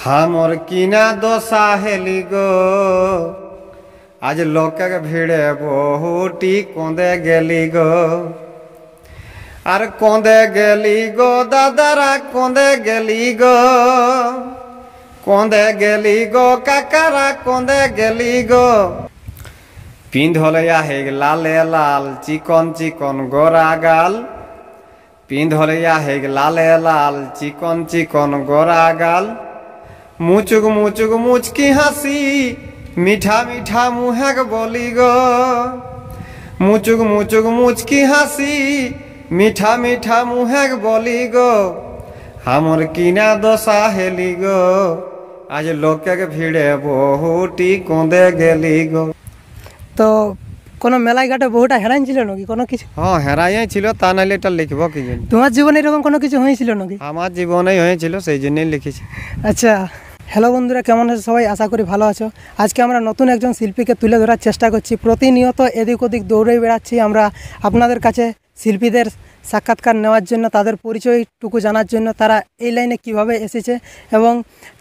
हमर किना दोसा हेली गो आज लोकक भिड़े बहुटी कोंदे गेली गो আর কোঁদে গেলি গো দাদারা কোঁদে গেলি গো কোঁদে গেলি গো কাকারা কোঁদে গেলি গো পিন্ধলে আহে লালে লাল চিকন চিকন গোরা গাল পিন্ধলে আহে লালে লাল চিকন চিকন গোরা গাল মুচুক মুচুক মুচকি হাসি মিঠা মিঠা মুহেক বলি গো মুচুক মুচুক মুচকি হাসি মিঠা মিঠা মুহেক বলি গো हमर किना दोसा हेली गो आज लोकक भिड़े बहुटी कोंदे गेली गो। তো কোনো মেলায় ঘাটে বহুটা হেরাইন ছিল নাকি কোনো কিছু? হ্যাঁ হেরাইয়াই ছিল, তা নাইলে এটা লিখবো কি জন্য? তোমার জীবনে এরকম কোনো কিছু হয়েছিল নাকি? আমার জীবনেই হয়েছিল, সেই জন্যই লিখেছি। আচ্ছা, হ্যালো বন্ধুরা, কেমন আছে সবাই? আশা করি ভালো আছো। আজকে আমরা নতুন একজন শিল্পীকে তুলে ধরার চেষ্টা করছি। প্রতিনিয়ত এদিক ওদিক দৌড়ে বেড়াচ্ছি আমরা আপনাদের কাছে শিল্পীদের সাক্ষাৎকার নেওয়ার জন্য, তাদের পরিচয়টুকু জানার জন্য, তারা এই লাইনে কিভাবে এসেছে এবং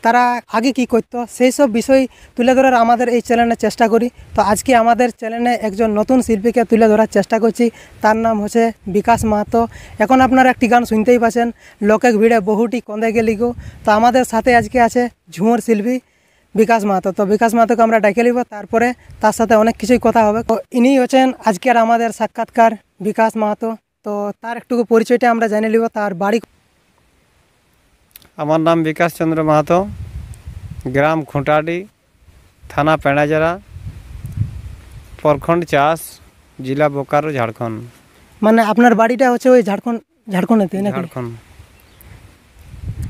তারা আগে কি করতো সেই সব বিষয় তুলে ধরার আমাদের এই চ্যানেলে চেষ্টা করি। তো আজকে আমাদের চ্যানেলে একজন নতুন শিল্পীকে তুলে ধরার চেষ্টা করছি, তার নাম হচ্ছে বিকাশ মাহাতো। এখন আপনারা একটি গান শুনতেই পাচ্ছেন, লোকেক ভিড়ে বহুটি কোঁদে গেলি গো। তো আমাদের সাথে আজকে আছে ঝুমুর শিল্পী বিকাশ মাহাতো। তো বিকাশ মাহাতোকে আমরা ডেকে নিব, তারপরে তার সাথে অনেক কিছুই কথা হবে। তো ইনি হচ্ছেন আজকের আমাদের সাক্ষাৎকার বিকাশ মাহাতো। তো তার একটু পরিচয়টা আমরা জেনে নিব। তার বাড়ি? আমার নাম বিকাশ চন্দ্র মাহাতো, গ্রাম খুঁটাডি, থানা পেঁড়াজরা, প্রখণ্ড চাষ, জেলা বোকারো, ঝাড়খণ্ড। মানে আপনার বাড়িটা হচ্ছে ওই ঝাড়খণ্ডেতে নাকি? ঝাড়খণ্ড।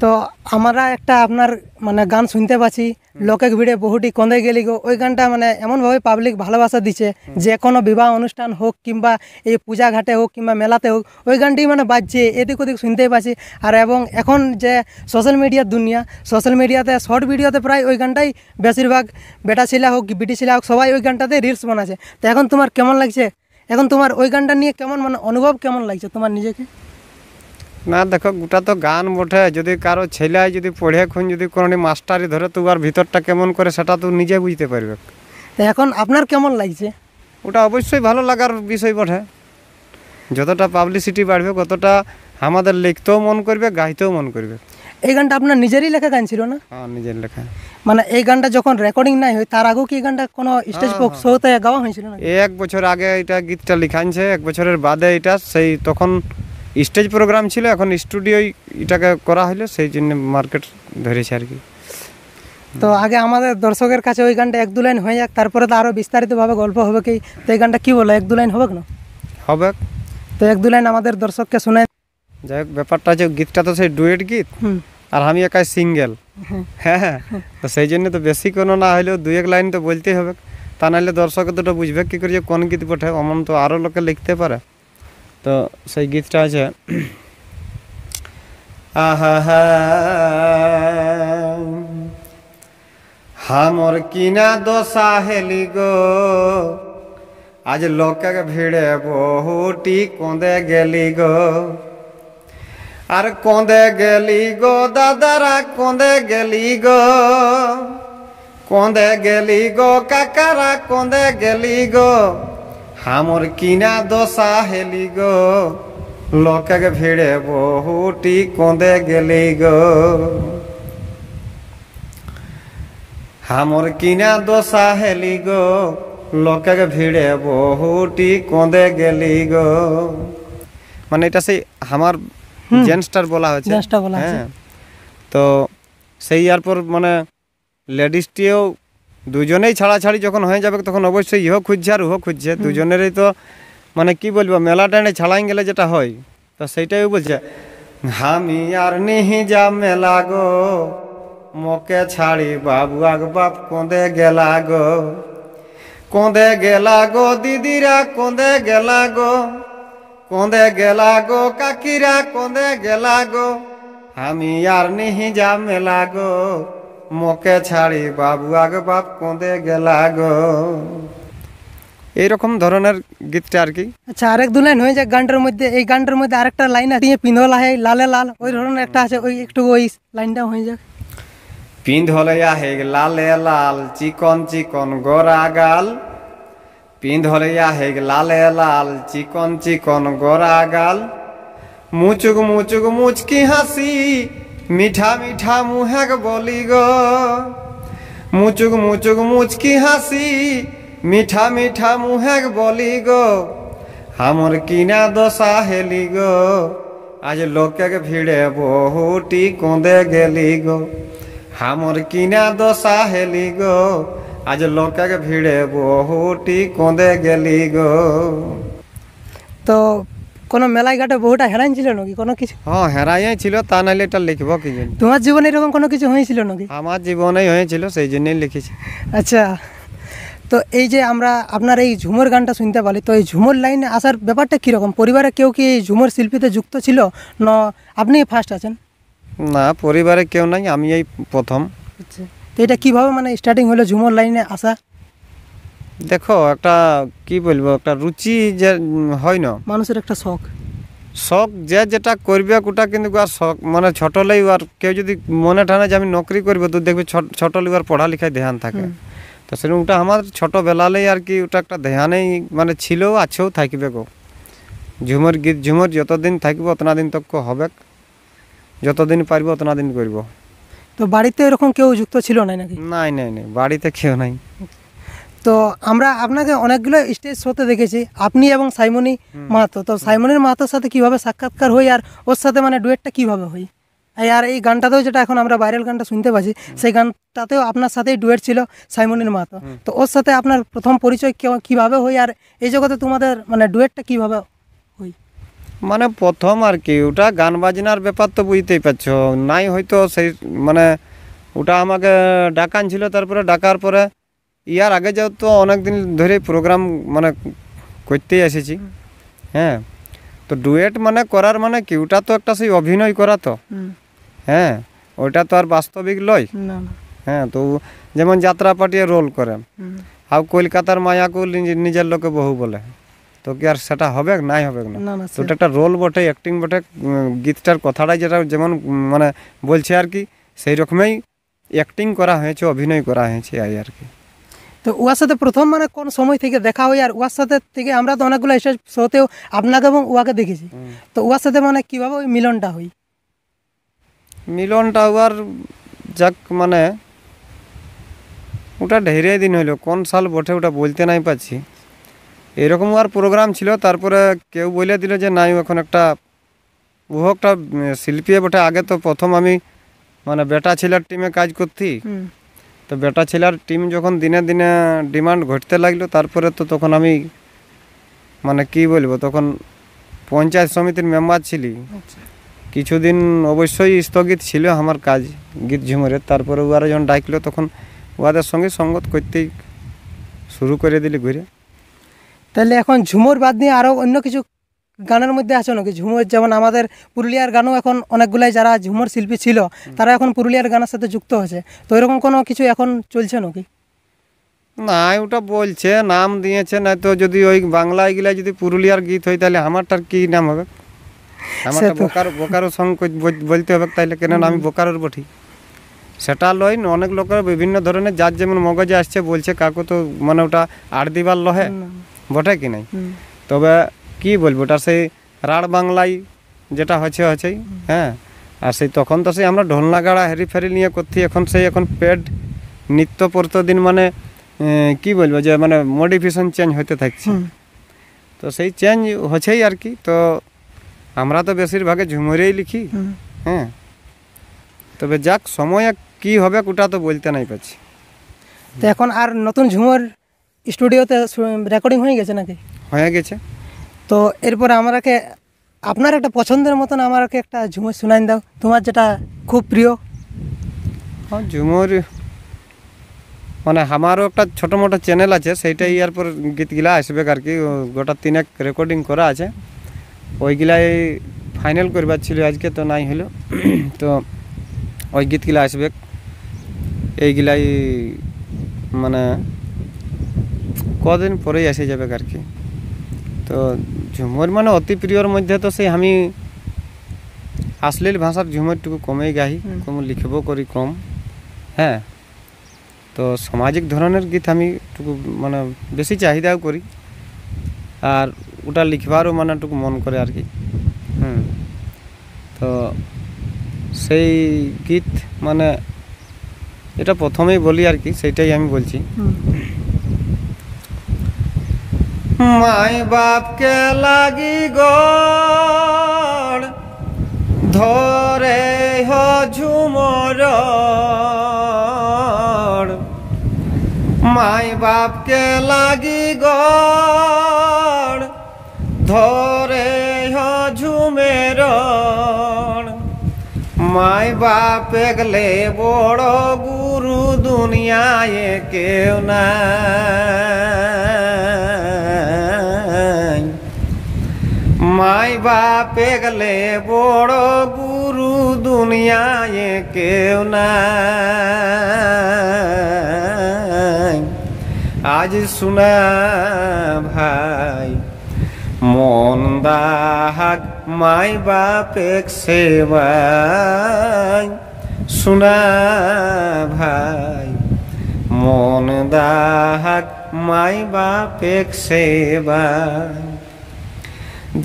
তো আমরা একটা আপনার মানে গান শুনতে পাচ্ছি, লোকেক ভিড়ে বহুটি কোঁদে গেলি গো। ওই গানটা মানে এমনভাবে পাবলিক ভালোবাসা দিচ্ছে, যে কোনো বিবাহ অনুষ্ঠান হোক কিংবা এই পূজা ঘাটে হোক কিংবা মেলাতে হোক, ওই গানটি মানে বাজছে, এদিক ওদিক শুনতেই পাচ্ছি। আর এবং এখন যে সোশ্যাল মিডিয়ার দুনিয়া, সোশ্যাল মিডিয়াতে শর্ট ভিডিওতে প্রায় ওই গানটাই বেশিরভাগ বেটা ছেলে হোক বিটি ছেলে হোক সবাই ওই গানটাতে রিলস বানাচ্ছে। তো এখন তোমার কেমন লাগছে? এখন তোমার ওই গানটা নিয়ে কেমন মানে অনুভব কেমন লাগছে তোমার নিজেকে? না দেখো, গোটা তো গান বটে, যদি কারো ছেলে যদি পড়ে খুন যদি কোনো মাস্টারি ধরে তো আর ভিতরটা কেমন করে সেটা তো নিজে বুঝতে পারবে। তো এখন আপনার কেমন লাগছে? ওটা অবশ্যই ভালো লাগার বিষয় বটে। যতটা পাবলিসিটি বাড়বে ততটা আমাদের লিখতেও মন করবে, গাইতেও মন করবে। এই গানটা আপনার নিজেরই লেখা গান ছিল না? হ্যাঁ, নিজের লেখা। মানে এই গানটা যখন রেকর্ডিং নাই হয় তার আগেও কি এই গানটা কোনো স্টেজ শোতে গাওয়া হয়েছিল না? 1 বছর আগে এটা গীতটা লিখানছে, 1 বছরের বাদে এটা সেই তখন স্টেজ প্রোগ্রাম ছিল, এখন স্টুডিওই এটাকে করা হলো, সেই জন্য মার্কেট ধরেছে আর কি। তো আগে আমাদের দর্শকের কাছে ওই গানটা 1-2 লাইন হয়ে যাক, তারপরে তো আরও বিস্তারিতভাবে গল্প হবে কি। তো এই গানটা কী বলো, 1-2 লাইন হবে না? হবে। তো 1-2 লাইন আমাদের দর্শককে শোনায়। যাই হোক, ব্যাপারটা যে গীতটা তো সেই ডুয়েট গীত, আর আমি একাই সিঙ্গেল। হ্যাঁ, তো সেই জন্য তো বেশি কোনো না হলেও 2-1 লাইন তো বলতেই হবে, তা নাহলে দর্শক দুটো বুঝবে কী করে যে কোন গীত বটে। অমন তো আরও লোকে লিখতে পারে। তো সেই গীতটা আছে, আহা हमर किना दोसा हेली गो आज लोकक भिड़े बहुटी कोंदे गेली गो আর কোঁদে গেলি গো দাদারা কোঁদে গেলি গো কোঁদে গেলি গো কাকারা কোঁদে গেলি গো हमर किना दोसा हेली गो लोकक भिड़े बहुटी कोंदे गेली गो हमर किना दोसा हेली गो लोकक भिड़े बहुटी कोंदे गेली गो। মানে এটা সেই আমার জেন্টসটার বলা হয়েছে। হ্যাঁ, তো সেই এরপর মানে লেডিসটিও দুজনেই ছাড়াছাড়ি যখন হয়ে যাবে তখন অবশ্যই ইহো খুঁজছে আর উহো খুঁজছে, দুজনেরই তো মানে কি বলবো মেলা টানে ছাড়াই গেলে যেটা হয়, তো সেইটাই বলছে আমি আর নিহি যা মেলা গো মোকে ছাড়ি বাবু আগ বাপ কোঁদে গেলা গো কোঁদে গেলা গো দিদিরা কোঁদে গেলা গো কোঁদে গেলা গো কাকিরা কোঁদে গেলা গো আমি আর নিহি যা মেলা গো মোকে ছাড়ি বাবু আগ বাপ কোঁদে গেলা গো। এইরকম ধরনের গীতটা আর কি। আচ্ছা, আরেক 2 লাইন হয়ে যাক গানটার মধ্যে। এই গানটার মধ্যে আরেকটা লাইন আছে, পিন্ধলা হে লালে লাল, ওই ধরনের একটা আছে, ওই একটু ওই লাইনটা হয়ে যাক। পিন্ধলে আহে লালে লাল চিকন চিকন গোরা গাল, পিন্ধলে আহে লালে লাল চিকন চিকন গোরা গাল, মুচুক মুচুক মুচকি হাসি মিঠা মিঠা মুহেক বলি গো, মুচুক মুচুক মুচকি হাসি মিঠা মিঠা মুহেক বলি গো, আমার কিনা দশা হেলি গো, আজ লোকের ভিড়ে বহুটি কোঁদে গেলি গো, আমার কিনা দশা হেলি গো, আজ লোকের ভিড়ে বহুটি কোঁদে গেলি গো। তো কোনো মেলায় ঘাটে বহুটা হেরাইন ছিল নাকি কোনো কিছু? হ্যাঁ হেরাই ছিল, তা নাহলে এটা লিখবো কি জন্য? তোমার জীবনে এরকম কোনো কিছু হয়েছিল নাকি? আমার জীবনেই হয়েছিল, সেই জন্যই লিখেছি। আচ্ছা, তো এই যে আমরা আপনার এই ঝুমুর গানটা শুনতে পারি, তো এই ঝুমুর লাইনে আসার ব্যাপারটা কীরকম? পরিবারে কেউ কি এই ঝুমুর শিল্পীতে যুক্ত ছিল না আপনি ফার্স্ট আছেন? না, পরিবারে কেউ নাই, আমি এই প্রথম। আচ্ছা, তো এটা কীভাবে মানে স্টার্টিং হলো ঝুমুর লাইনে আসা? দেখো, একটা কি বলবো, একটা রুচি যে হয় না, মানুষের একটা শখ। শখ যে যেটা করবে ওটা কিন্তু আর শখ মানে ছোটলেই আর কেউ যদি মনে টানে যে আমি নকরি করবো, তো দেখবে ছোটলেই আর পড়ালেখায় ধ্যান থাকে। তো সেরকম ওটা আমার ছোটোবেলালেই আর কি ওটা একটা ধ্যানেই মানে ছিল, আছেও থাকবে গো। ঝুমুর গীত ঝুমুর যতদিন থাকবো অতনা দিন তক হবে, যতদিন পারবো অতনা দিন করবো। তো বাড়িতে এরকম কেউ যুক্ত ছিল না নাকি? নাই নাই নাই, বাড়িতে কেউ নাই। তো আমরা আপনাকে অনেকগুলো স্টেজ শোতে দেখেছি, আপনি এবং সাইমনি মাহাতো। তো সাইমনির মাহাতোর সাথে কিভাবে সাক্ষাৎকার হই আর ওর সাথে মানে ডুয়েটটা কিভাবে হই? আর এই গানটাতেও যেটা এখন আমরা ভাইরাল গানটা শুনতে পাচ্ছি, সেই গানটাতেও আপনার সাথেই ডুয়েট ছিল সাইমনির মাহাতো। তো ওর সাথে আপনার প্রথম পরিচয় কিভাবে হই আর এই জগতে তোমাদের মানে ডুয়েটটা কিভাবে হই? মানে প্রথম আর কি ওটা গান বাজনার ব্যাপার তো বুঝতেই পারছো, নাই হয়তো সেই মানে ওটা আমাকে ডাকান ছিল, তারপরে ডাকার পরে ইয়ার আগে যাও তো অনেক দিন ধরে প্রোগ্রাম মানে করতেই এসেছি। হ্যাঁ, তো ডুয়েট মানে করার মানে কি ওটা তো একটা সেই অভিনয় করা তো। হ্যাঁ, ওইটা তো আর বাস্তবিক লয়। হ্যাঁ, তো যেমন যাত্রা পাটিয়ে রোল করে, আর কলকাতার মায়াকে নিজের লোকে বহু বলে, তো কি আর সেটা হবে নাই হবে না? তো ওটা একটা রোল বটে, অ্যাক্টিং বটে, গীতটার কথাটাই যেটা যেমন মানে বলছে আর কি, সেই রকমই অ্যাক্টিং করা হয়েছে, অভিনয় করা হয়েছে আর কি। তো ওর সাথে প্রথম মানে কোন সময় থেকে দেখা হয় আর ওর সাথে থেকে আমরা তো অনেকগুলো স্টেজ শোতেও আপনাকে এবং ওয়াকে দেখেছি, তো ওর সাথে মানে কিভাবে ওই মিলনটা হয়? মিলনটা ওর যাক মানে ওটা ঢেরে দিন হইলো, কোন সাল বটে ওটা বলতে নাই পাচ্ছি। এরকম আর প্রোগ্রাম ছিল, তারপরে কেউ বলে দিল যে নাই এখন একটা ও একটা শিল্পী বটে। আগে তো প্রথম আমি মানে বেটা ছেলের টিমে কাজ করতি, তো বেটা ছেলের টিম যখন দিনে দিনে ডিমান্ড ঘটতে লাগলো, তারপরে তো তখন আমি মানে কি বলবো, তখন পঞ্চায়েত সমিতির মেম্বার ছিলি। কিছুদিন অবশ্যই স্থগিত ছিল আমার কাজ গীত ঝুমুরের, তারপরে ওরা যখন ডাকলো তখন ওদের সঙ্গে সঙ্গত করতেই শুরু করে দিলি ঘুরে। তাহলে এখন ঝুমুর বাদ দিয়ে আরও অন্য কিছু গানের মধ্যে আছে নাকি? ঝুমুর যেমন আমাদের পুরুলিয়ার গানও এখন অনেকগুলাই যারা ঝুমুর শিল্পী ছিল তারা এখন পুরুলিয়ার গানের সাথে যুক্ত হয়েছে, তো এরকম কোনো কিছু এখন চলছে নাকি? না, ওটা বলছে নাম দিয়েছে, না তো যদি ওই বাংলায় গিলা যদি পুরুলিয়ার গীত হয় তাহলে আমারটার কি নাম হবে? আমারটা বোকারো সং বলতে হবে, তাইলে কেন আমি বোকারোর বটি সেটা লয়। অনেক লোকের বিভিন্ন ধরনের যার যেমন মগজে আসছে বলছে, কাকু তো মানে ওটা আট দিবার লহে বটে কি নাই। তবে কি বলবো, ওটা সেই রাঢ় বাংলায় যেটা হচ্ছেই। হ্যাঁ, আর সেই তখন তো সেই আমরা ঢোলনা গাড়া হেরি ফেরি নিয়ে করছি, এখন পেড নিত্য প্রতিদিন মানে কি বলবো যে মানে মডিফিকেশন চেঞ্জ হতে থাকছে, তো সেই চেঞ্জ হচ্ছেই আর কি। তো আমরা তো বেশিরভাগে ঝুমুরেই লিখি। হ্যাঁ, তবে যাক সময়ে কি হবে ওটা তো বলতে নাই পারছি। তো এখন আর নতুন ঝুমুর স্টুডিওতে রেকর্ডিং হয়ে গেছে নাকি? হয়ে গেছে। তো এরপরে আমাকে আপনার একটা পছন্দের মতন আমাকে একটা ঝুমুর শোনাই দাও, তোমার যেটা খুব প্রিয়। হ্যাঁ, ঝুমুর মানে আমারও একটা ছোটো মোটো চ্যানেল আছে, সেইটাই এরপর গীতগুলা আসবে আর কি, গোটা 3 রেকর্ডিং করা আছে, ওইগুলাই ফাইনাল করবার ছিল আজকে, তো নাই হলো। তো ওই গীতগুলা আসবে, এইগুলাই মানে কদিন পরেই এসে যাবে আর কি। তো ঝুমুর মানে অতি প্রিয়র মধ্যে তো সেই আমি অশ্লীল ভাষার ঝুমুরটুকু কমেই গাই, কম লিখবো করি কম। হ্যাঁ, তো সামাজিক ধরনের গীত আমি একটু মানে বেশি চাহিদাও করি, আর ওটা লিখবারও মানে একটু মন করে আর কি। তো সেই গীত মানে এটা প্রথমেই বলি আর কি, সেইটাই আমি বলছি। মাই বাপকে লাগি গড় ধরে হ ঝুমর, মাই বাপকে লাগি গড় ধরে হ ঝুমের, মাই বাপ গলে বড় গুরু দুনিয়ায় কেউ নাই, মাই বাপ গলে বড় গুরু দুনিয়ায় কেউ নাই। আজ শোনা ভাই মন দাহাক মাই বাপেক সেবাই, শোনা ভাই মন দাহাক মাই বাপেক সেবাই।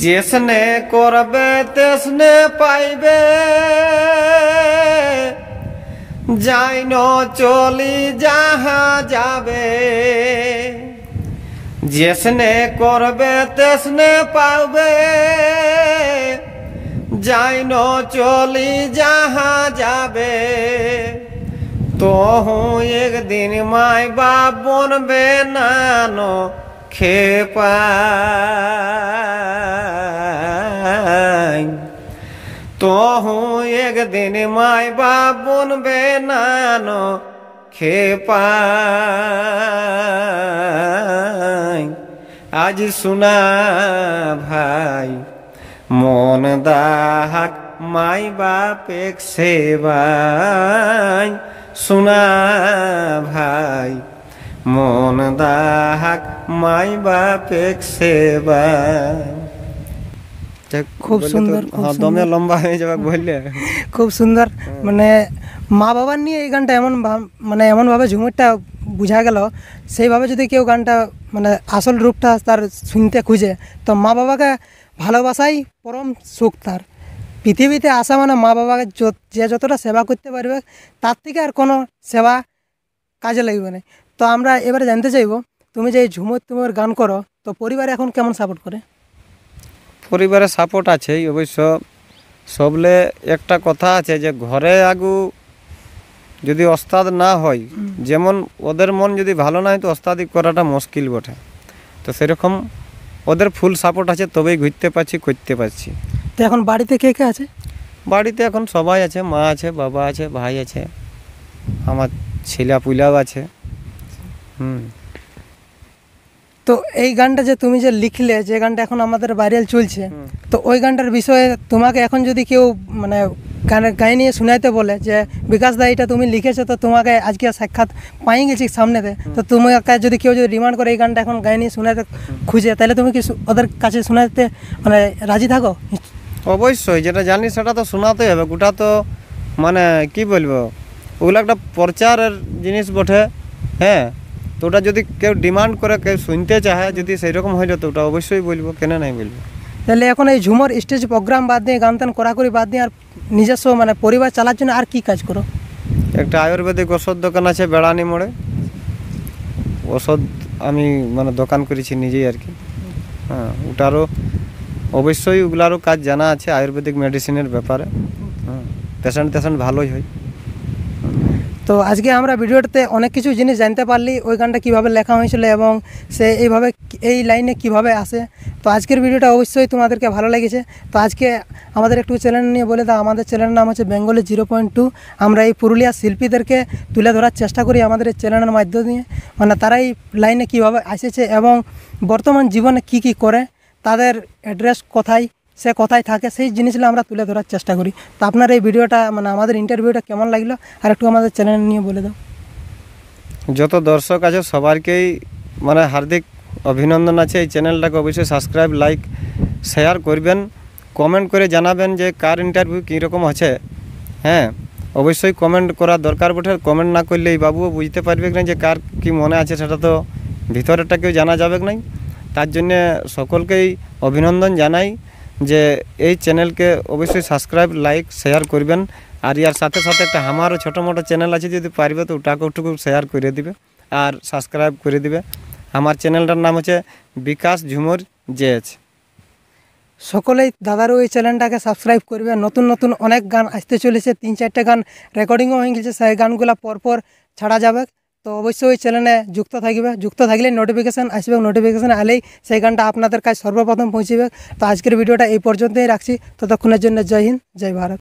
যেসনে করবে তেসনে পাইবে, যাই ন চলি যাহা যাবে, যেসনে করবে তেসনে পাবে, যাই ন চলি যাহা যাবে। তহু একদিন মাই বাপ বনবে নানো খেপাই, তহু একদিন মাই বাপ বনবে নানো খেপাই। আজ শোনা ভাই মন দাহাক মাই বাপেক সেবাই, শোনা ভাই মন দাহাক মাই বাপেক সেবাই। খুব সুন্দর, হ্যাঁ, দমে লম্বা হয়ে যাবে বললে। খুব সুন্দর। মানে মা বাবার নিয়ে এই গানটা মানে এমনভাবে ঝুমুরটা বোঝা গেল, সেইভাবে যদি কেউ গানটা মানে আসল রূপটা তার শুনতে খুঁজে, তো মা বাবাকে ভালোবাসাই পরম সুখ তার। পৃথিবীতে আসা মানে মা বাবাকে যে যতটা সেবা করতে পারবে, তার থেকে আর কোনো সেবা কাজে লাগবে না। তো আমরা এবারে জানতে চাইবো, তুমি যে ঝুমুর তোমার গান করো, তো পরিবারে এখন কেমন সাপোর্ট করে? পরিবারে সাপোর্ট আছে অবশ্য। সবলে একটা কথা আছে যে ঘরে আগু যদি ওস্তাদ না হয়, যেমন ওদের মন যদি ভালো না হয় তো ওস্তাদি করাটা মুশকিল বটে। তো সেরকম ওদের ফুল সাপোর্ট আছে, তবেই ঘুরতে পারছি, করতে পারছি। তো এখন বাড়িতে কে কে আছে? বাড়িতে এখন সবাই আছে, মা আছে, বাবা আছে, ভাই আছে, আমার ছেলা পুলাও আছে। তো এই গানটা যে তুমি যে লিখলে, যে গানটা এখন আমাদের ভাইরাল চলছে, তো ওই গানটার বিষয়ে তোমাকে এখন যদি কেউ মানে গায়ে নিয়ে শোনাইতে বলে যে বিকাশ দা এটা তুমি লিখেছো, তো তোমাকে আজকে সাক্ষাৎ পাই গেছি সামনেতে, তো তোমাকে যদি কেউ যদি রিমান্ড করে এই গানটা এখন গায়ে নিয়ে শোনাতে খুঁজে, তাহলে তুমি কি ওদের কাছে শোনাতে মানে রাজি থাকো? অবশ্যই, যেটা জানি সেটা তো শোনাতেই হবে। ওটা তো মানে কি বলবো, ওগুলো একটা প্রচারের জিনিস বটে। হ্যাঁ, তো ওটা যদি কেউ ডিমান্ড করে, কেউ শুনতে চায়, যদি সেই রকম হইলো তো ওটা অবশ্যই বলবো, কেন নাই বলবো। তাহলে এখন এই ঝুমর স্টেজ প্রোগ্রাম বাদ দিয়ে, গান টান করাকরি বাদ দিয়ে, আর নিজস্ব মানে পরিবার চালার জন্য আর কি কাজ করো? একটা আয়ুর্বেদিক ওষুধ দোকান আছে বেড়ানি মোড়ে, ওষুধ আমি মানে দোকান করেছি নিজেই আর কি। হ্যাঁ, ওটারও অবশ্যই ওগুলারও কাজ জানা আছে আয়ুর্বেদিক মেডিসিনের ব্যাপারে। হ্যাঁ, পেশেন্ট ভালোই হয়। তো আজকে আমরা ভিডিওটাতে অনেক কিছু জিনিস জানতে পারলি, ওই গানটা কীভাবে লেখা হয়েছিল এবং সে এইভাবে এই লাইনে কিভাবে আসে। তো আজকের ভিডিওটা অবশ্যই তোমাদেরকে ভালো লেগেছে। তো আজকে আমাদের একটু চ্যানেল নিয়ে বলে দাও। আমাদের চ্যানেলের নাম হচ্ছে বেঙ্গলি 0.2। আমরা এই পুরুলিয়া শিল্পীদেরকে তুলে ধরার চেষ্টা করি আমাদের এই চ্যানেলের মাধ্যমে, মানে তারা এই লাইনে কীভাবে এসেছে এবং বর্তমান জীবনে কি কি করে, তাদের অ্যাড্রেস কোথায়, সে কোথায় থাকে, সেই জিনিসগুলো আমরা তুলে ধরার চেষ্টা করি। তো আপনার এই ভিডিওটা মানে আমাদের ইন্টারভিউটা কেমন লাগলো আর একটু আমাদের চ্যানেল নিয়ে বলে দাও। যত দর্শক আছে সবারকেই মানে হার্দিক অভিনন্দন আছে। এই চ্যানেলটাকে অবশ্যই সাবস্ক্রাইব, লাইক, শেয়ার করবেন, কমেন্ট করে জানাবেন যে কার ইন্টারভিউ কীরকম আছে। হ্যাঁ, অবশ্যই কমেন্ট করা দরকার বটে। কমেন্ট না করলে এই বাবুও বুঝতে পারবে না যে কার কি মনে আছে, সেটা তো ভিতরেরটা কেউ জানা যাবে নাই। তার জন্যে সকলকেই অভিনন্দন জানাই যে এই চ্যানেলকে অবশ্যই সাবস্ক্রাইব, লাইক, শেয়ার করবেন। আর ইয়ার সাথে সাথে একটা আমারও ছোটো মোটো চ্যানেল আছে, যদি পারবে তো ওটাকে একটু শেয়ার করে দিবে আর সাবস্ক্রাইব করে দিবে। আমার চ্যানেলটার নাম হচ্ছে বিকাশ ঝুমুর জেএচ। সকলেই দাদারও এই চ্যানেলটাকে সাবস্ক্রাইব করবে। নতুন নতুন অনেক গান আসতে চলেছে, 3-4টা গান রেকর্ডিংও হয়ে গেছে, সেই গানগুলো পরপর ছাড়া যাবে। তো অবশ্যই ওই চ্যানেলে যুক্ত থাকবে, যুক্ত থাকলে নোটিফিকেশান আসবে, নোটিফিকেশান আলেই সেই গানটা আপনাদের কাছে সর্বপ্রথম পৌঁছবে। তো আজকের ভিডিওটা এই পর্যন্তই রাখছি, ততক্ষণের জন্য জয় হিন্দ, জয় ভারত।